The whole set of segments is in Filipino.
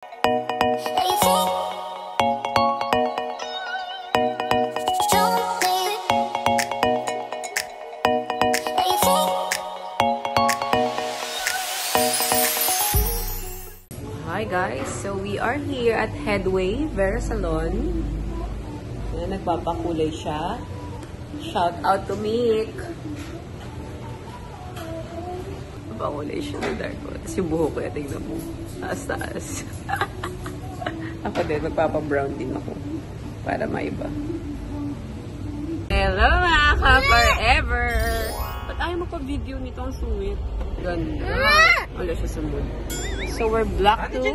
Hi guys, so we are here at Headway Vera Salon. Ayan, nagpapakulay siya. Shout out to Mick. Nagpapakulay siya ng dark. Tapos yung buho ko, tingnan mo. Taas-taas. Ako din, magpapa-brown din ako. Para maiba. Hello mga ka-forever! Ba't ayaw magpa-video nito ang sweet? Ganda. Wala siya sa mood. So we're black to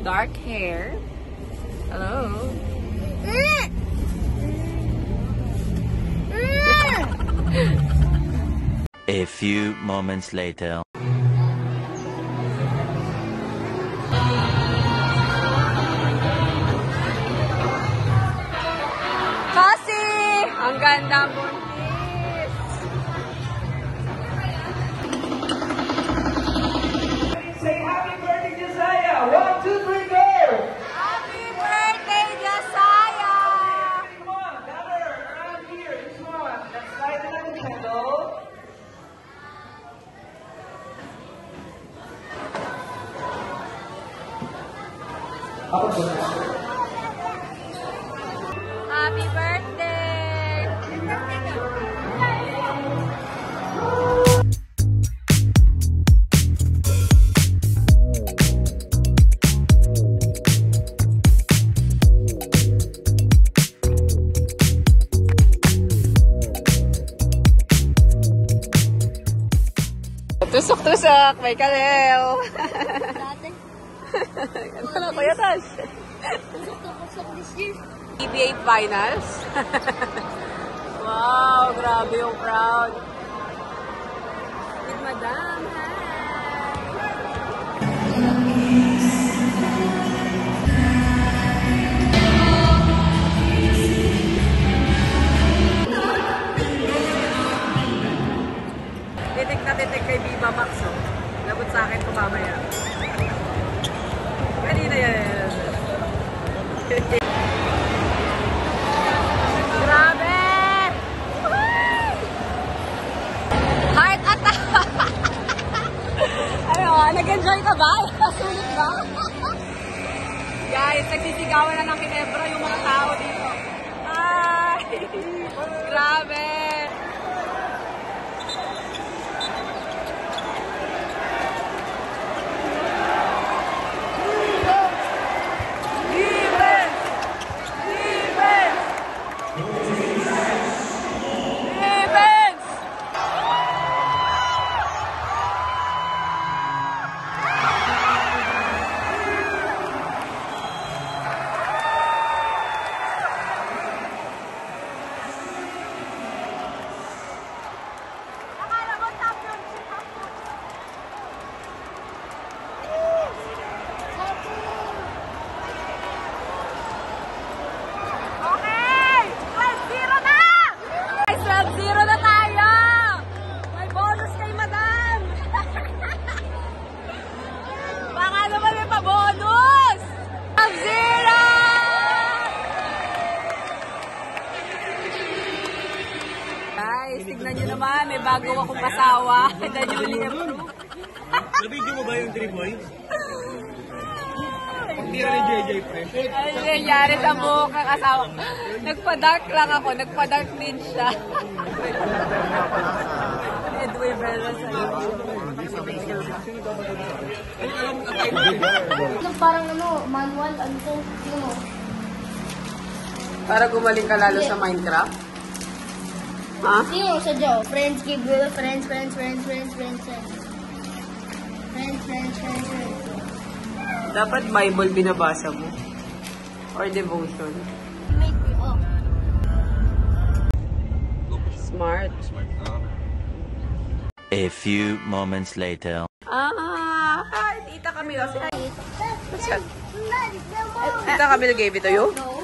dark hair. Hello. A few moments later. Kasi! Ang ganda mo. Say happy birthday, Josiah! 1, 2, 3, go! Happy birthday, Josiah! Come on, gather around here. Come on. Let's light another candle. Happy birthday! Tusok-tusok! May kaleo! Ano na, Kuya Tash? Tusok-tusok this year. PBA Finals. Wow, grabe yung crowd. With Madam, hi! Titik na titik kay Viva Max, oh. Labot sa akin ito mamaya. Kanina yan. Grabe! Heart attack! Ano, nag-enjoy ka ba? Sulit ba? Guys, nagsisigawan na ng Ginebra yung mga tao dito. Ay! Grabe! Guys, tignan nyo naman, may bago akong kasawa. The newly approved. Nabidyo mo ba yung 3 boys? Hindi rin JJ Fresh. Ano nangyari sa buhok ng asawa? Nagpa-dark lang ako, nagpa-dark din siya. Edway Bella sa'yo. Parang ano, manual, ano to, yun. Para gumaling ka lalo sa Minecraft? Ha? Sino sa Joe? Friends give you friends. Dapat Bible binabasa mo. Or devotion. Make me up. Smart. A few moments later. Hi, Tita Camilo. Tita Camilo gave it to you? No.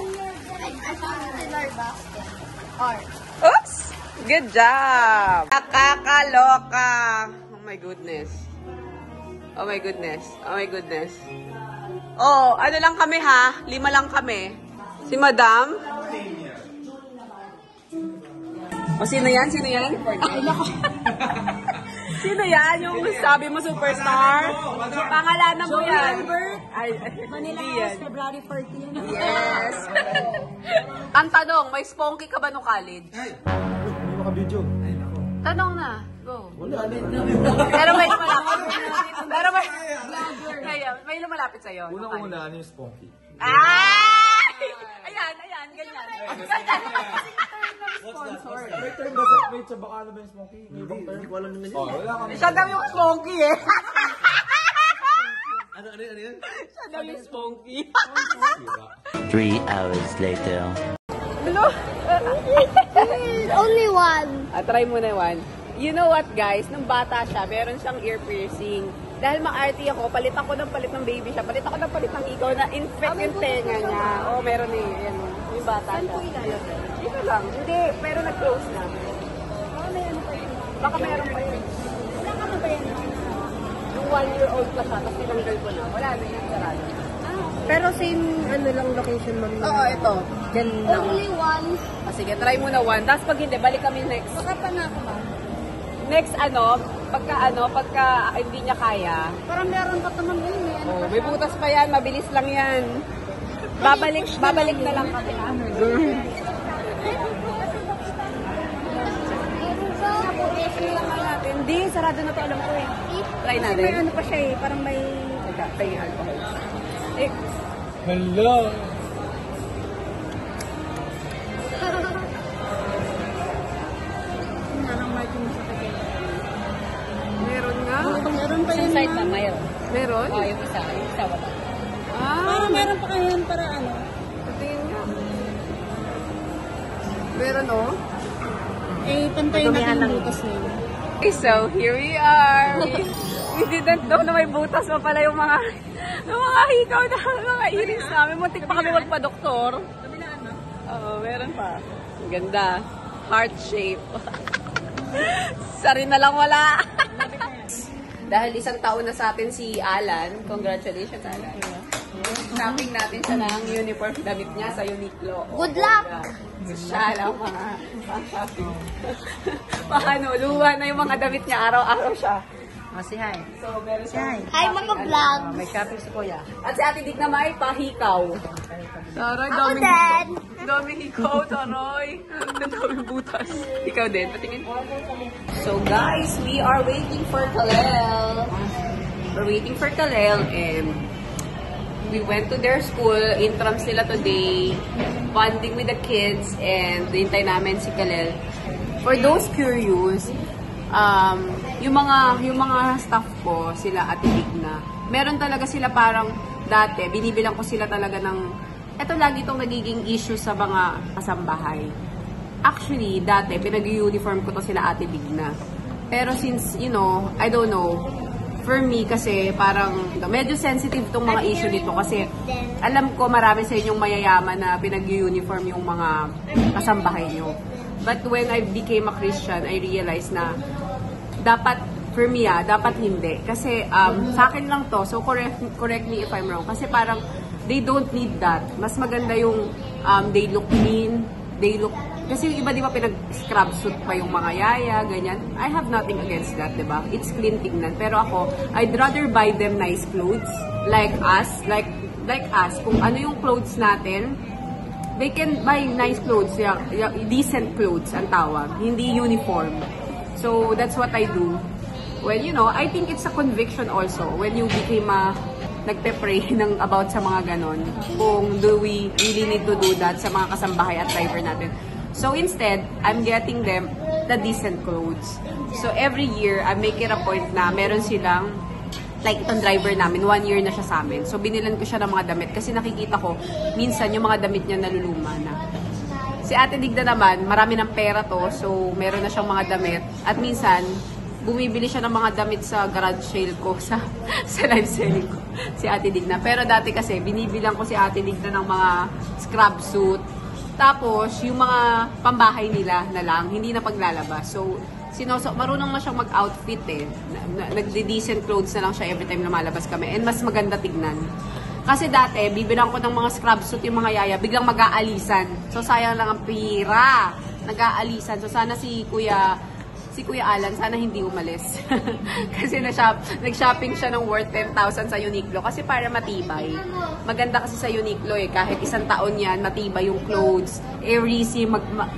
I found it in our basket. Art. Oops! Good job! Nakakaloka! Oh my goodness. Oh my goodness. Oh my goodness. Oh, ano lang kami ha? 5 lang kami. Si Madam? O, sino yan? Sino yan? Sino yan? Yung sabi mo superstar? Pangalanan mo yan. Ay, Manila hindi yan. House, February 14. Yes. Ang tanong, may spunky ka ba no college? Hindi maka-video. Tanong na. Go. Pero may lumalapit. Pero may lumalapit sa'yo. Una-una, ano yung spunky? Ay! Ayan, ganyan. Sponsor. May term ba sa may sa baka ano ba yung spunky? May ibang term? Hindi ko alam naman yun. Wala kami. Siya daw yung spunky eh. Ano yun? Siya daw yung spunky. 3 hours later. Hello? Only one. Try mo na one. You know what guys, nung bata siya, meron siyang ear piercing. Dahil ma-arty ako, palit ng baby siya, palit ng ikaw na infect yung tenga niya. Oh, meron eh. Yan, yung bata siya. Saan po ilalagay? Dito lang. Hindi, pero nag-close na. Baka may ano pa yun. Baka meron pa yun. Wala ka na ba yan? Yung 1-year-old pa siya, tapos tinanggal ko na. Wala na yung sarado. Pero same ano lang location mo. Oo, ito. Diyan lang. Only one. Sige, try mo na one. Tapos pag hindi, balik kami next. Baka pa na ako ba? Next pagka hindi niya kaya. Parang meron pa naman yun eh. Oh, may butas pa yan, mabilis lang yan. Babalik na lang kami. Hindi, sarado na to, alam ko eh. Try natin. May ano pa siya eh, parang may... Try alcohol. Eh, Hello! meron nga. Meron pa yun. Side na, mayroon. Meron? Oh, yung isa wala. Parang meron pa kayo yun para ano. Tingin nga. Meron oh. Eh, pantayin natin yung butas na yun. Okay, so here we are. We didn't know na may butas pa pala yung mga hikaw na mga earrings namin. Muntik pa kami magpa-doktor. Oo, meron pa. Ang ganda. Heart shape. Sari na lang wala. Dahil 1 taon na sa atin si Alan. Congratulations, Alan. Shopping natin siya ng uniform damit niya sa Uniqlo. Good luck! Siya lang mga shopping. Paano, luwa na yung mga damit niya. Araw-araw siya. Si Hi. So, meron siya. Hi, mga vlog! May shopping si Kuya. At si Ate Dig na may pahikaw. Taray, Ako din! daming hikaw, taray. Ang daming butas. Ikaw din, patingin. So guys, we are waiting for Kalel. We're waiting for Kalel and we went to their school. Intrams nila today. Bonding with the kids and hintay namin si Kalel. For those curious, yung mga staff ko, sila Ate Digna, meron talaga sila parang dati, binibilang ko sila talaga ng, eto lagi itong nagiging issue sa mga kasambahay. Actually, dati, pinag-uniform ko to sila Ate Digna. Pero since, you know, I don't know, for me kasi parang medyo sensitive tong mga issue dito kasi alam ko marami sa inyong mayayaman na pinag-uniform yung mga kasambahay nyo. But when I became a Christian, I realized na dapat, for me dapat hindi. Kasi sa akin lang to, so correct me if I'm wrong. Kasi parang they don't need that. Mas maganda yung they look clean, they look, kasi yung iba di ba pinag-scrub suit pa yung mga yaya, ganyan. I have nothing against that, di ba? It's clean tingnan. Pero ako, I'd rather buy them nice clothes, like us, like us. Kung ano yung clothes natin, they can buy nice clothes, decent clothes ang tawag, hindi uniform. So that's what I do. Well, you know, I think it's a conviction also when you became nagpe-pray about sa mga ganon. Kung do we really need to do that sa mga kasambahay at driver natin. So instead, I'm getting them the decent clothes. So every year, I make it a point na meron silang, like itong driver namin, 1 year na siya sa amin. So binilan ko siya ng mga damit kasi nakikita ko, minsan yung mga damit niya naluluma na. Si Ate Digna naman, marami ng pera to, so meron na siyang mga damit. At minsan, bumibili siya ng mga damit sa garage sale ko, sa live selling ko, si Ate Digna. Pero dati kasi, binibilang ko si Ate Digna ng mga scrub suit. Tapos, yung mga pambahay nila na lang, hindi na paglalabas. So, marunong na siyang mag-outfit eh. Nagde-decent clothes na lang siya every time lumalabas kami. And mas maganda tignan. Kasi dati, bibilang ko ng mga scrub suit yung mga yaya, biglang mag-aalisan. So, sayang lang ang pira. Nag-aalisan. So, sana si Kuya Alan, sana hindi umalis. Kasi nag-shopping siya ng worth 10,000 sa Uniqlo. Kasi para matibay. Maganda kasi sa Uniqlo eh. Kahit isang taon yan, matibay yung clothes. Breezy,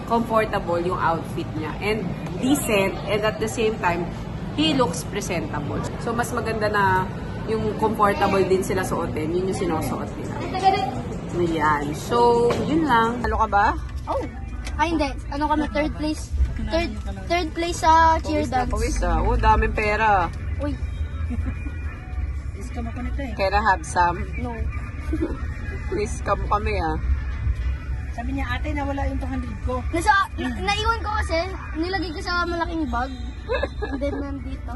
comfortable yung outfit niya. And decent. And at the same time, he looks presentable. So, mas maganda na yung comfortable din sila suotin. Yun yung sinusuot nila. Ayan. So, yun lang. Halo ka ba? Oh! Ay, hindi. Ano kami? Third place. Third place sa cheer dance. Pawis na. Oh, daming pera. Uy, Iska mo ko nito eh. Can I have some? no. Please, come kami ah. Sabi niya, ate, nawala yung 200 ko. Naiwan ko kasi, nilagay ko sa malaking bag. And then nandito.